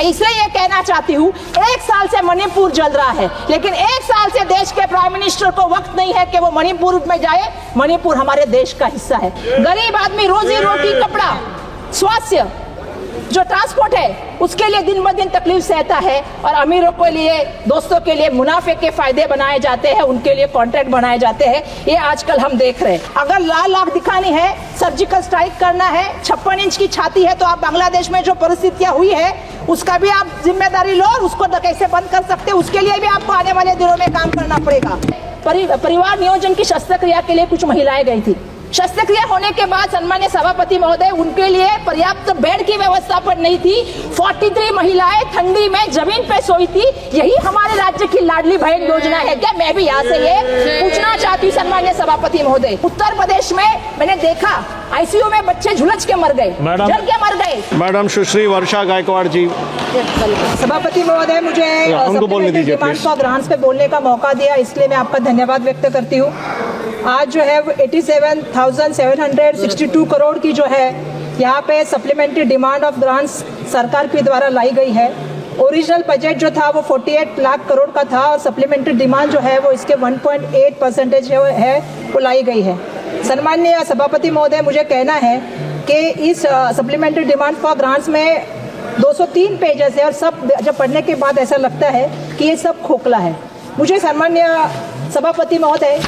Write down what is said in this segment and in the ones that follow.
मैं इसलिए ये कहना चाहती हूँ, 1 साल से मणिपुर जल रहा है, लेकिन 1 साल से देश के प्राइम मिनिस्टर को वक्त नहीं है कि वो मणिपुर में जाए। मणिपुर हमारे देश का हिस्सा है। गरीब आदमी रोजी रोटी, कपड़ा, स्वास्थ्य, जो ट्रांसपोर्ट है, उसके लिए दिन ब दिन तकलीफ सहता है, और अमीरों के लिए, दोस्तों के लिए मुनाफे के फायदे बनाए जाते हैं, उनके लिए कॉन्ट्रैक्ट बनाए जाते हैं। ये आजकल हम देख रहे हैं। अगर लाल आंख दिखानी है, सर्जिकल स्ट्राइक करना है, 56 इंच की छाती है, तो आप बांग्लादेश में जो परिस्थितियां हुई है उसका भी आप जिम्मेदारी लो, और उसको कैसे बंद कर सकते हैं उसके लिए भी आपको आने वाले दिनों में काम करना पड़ेगा। परिवार नियोजन की शस्त्रक्रिया के लिए कुछ महिलाएं गई थी। शस्त्रक्रिया होने के बाद सन्मान्य सभापति महोदय, उनके लिए पर्याप्त बेड की व्यवस्था पर नहीं थी। 43 महिलाएं ठंडी में जमीन पे सोई थी। यही हमारे राज्य की लाडली बहन योजना है क्या? मैं भी यहाँ से ये पूछना चाहती हूँ सन्मान्य सभापति महोदय। उत्तर प्रदेश में मैंने देखा आईसीयू में बच्चे झुलस के मर गए, जल के मर गए। मैडम सुश्री वर्षा गायकवाड़ जी। सभापति महोदय, मुझे डिमांड फॉर ग्रांट्स पे बोलने का मौका दिया, इसलिए मैं आपका धन्यवाद व्यक्त करती हूँ। आज जो है 87,762 करोड़ की जो है यहाँ पे सप्लीमेंट्री डिमांड ऑफ ग्रांट्स सरकार के द्वारा लाई गई है। ओरिजिनल बजट जो था वो 48 लाख करोड़ का था, और सप्लीमेंट्री डिमांड जो है वो इसके 1.8% है वो लाई गई है। सन्माननीय सभापति महोदय, मुझे कहना है कि इस सप्लीमेंट्री डिमांड फॉर ग्रांट्स में 203 पेजेस है, और सब जब पढ़ने के बाद ऐसा लगता है कि ये सब खोखला है। मुझे सन्माननीय सभापति महोदय,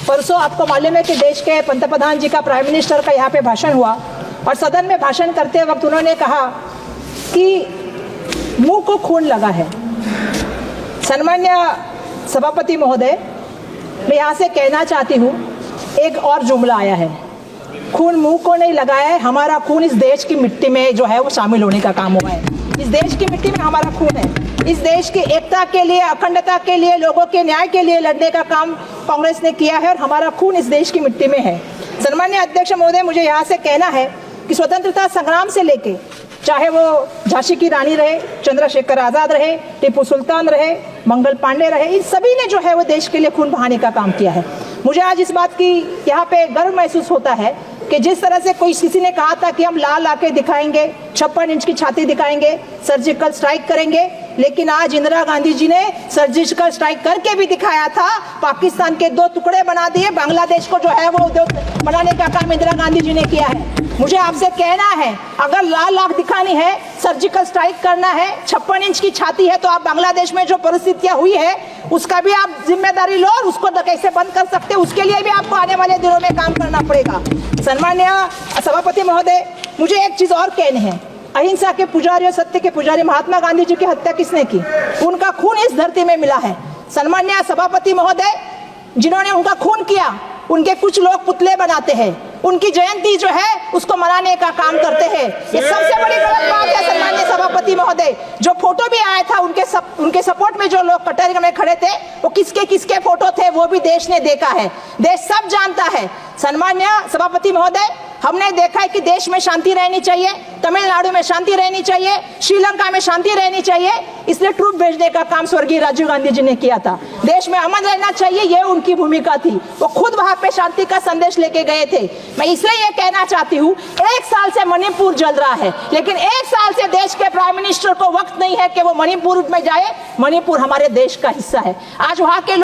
परसों आपको मालूम है कि देश के पंतप्रधान जी का, प्राइम मिनिस्टर का यहाँ पे भाषण हुआ, और सदन में भाषण करते वक्त उन्होंने कहा कि मुंह को खून लगा है। सन्मान्य सभापति महोदय, मैं यहाँ से कहना चाहती हूँ, एक और जुमला आया है, खून मुंह को नहीं लगा है, हमारा खून इस देश की मिट्टी में जो है वो शामिल होने का काम हुआ है। इस देश की मिट्टी में हमारा खून है। इस देश की एकता के लिए, अखंडता के लिए, लोगों के न्याय के लिए लड़ने का काम कांग्रेस ने किया है, और हमारा खून इस देश की मिट्टी में है। सन्मान्य अध्यक्ष महोदय, मुझे यहाँ से कहना है कि स्वतंत्रता संग्राम से लेके, चाहे वो झांसी की रानी रहे, चंद्रशेखर आजाद रहे, टीपू सुल्तान रहे, मंगल पांडे रहे, इन सभी ने जो है वो देश के लिए खून बहाने का काम किया है। मुझे आज इस बात की यहाँ पे गर्व महसूस होता है कि जिस तरह से किसी ने कहा था कि हम लाल आंखें दिखाएंगे, 56 इंच की छाती दिखाएंगे, सर्जिकल स्ट्राइक करेंगे, लेकिन आज इंदिरा गांधी जी ने सर्जिकल स्ट्राइक करके भी दिखाया था। पाकिस्तान के 2 टुकड़े बना दिए, बांग्लादेश को जो है वो बनाने का काम इंदिरा गांधी जी ने किया है। मुझे आपसे कहना है, अगर लाल आंख दिखानी है, सर्जिकल स्ट्राइक करना है, 56 इंच की छाती है, तो आप बांग्लादेश में जो परिस्थितियां हुई है उसका भी आप जिम्मेदारी लो, और उसको कैसे बंद कर सकते हैं उसके लिए भी आपको आने वाले दिनों में काम करना पड़ेगा। सन्मान्य सभापति महोदय, मुझे एक चीज और कहनी है। अहिंसा के पुजारी और सत्य के पुजारी महात्मा गांधी जी की हत्या किसने की? उनका खून इस धरती में मिला है। सन्मान्य सभापति महोदय, जिन्होंने उनका खून किया, उनके कुछ लोग पुतले बनाते हैं, उनकी जयंती जो है उसको मनाने का काम करते हैं। ये सबसे बड़ी गलत बात है। सन्मान्य सभापति महोदय, जो फोटो भी आया था उनके सपोर्ट में जो लोग कटघरे में खड़े थे, वो किसके फोटो थे वो भी देश ने देखा है, देश सब जानता है। सन्मान्य सभापति महोदय, हमने देखा है कि देश में शांति रहनी चाहिए, तमिलनाडु में शांति रहनी चाहिए, श्रीलंका में शांति रहनी चाहिए, इसलिए ट्रूप भेजने का काम स्वर्गीय राजीव गांधी जी ने किया था। देश में अमन रहना चाहिए, ये उनकी भूमिका थी। वो खुद वहां पे शांति का संदेश लेके गए थे। मैं इसलिए ये कहना चाहती हूँ, 1 साल से मणिपुर जल रहा है, लेकिन 1 साल से देश के प्राइम मिनिस्टर को वक्त नहीं है कि वो मणिपुर में जाए। मणिपुर हमारे देश का हिस्सा है। आज वहां के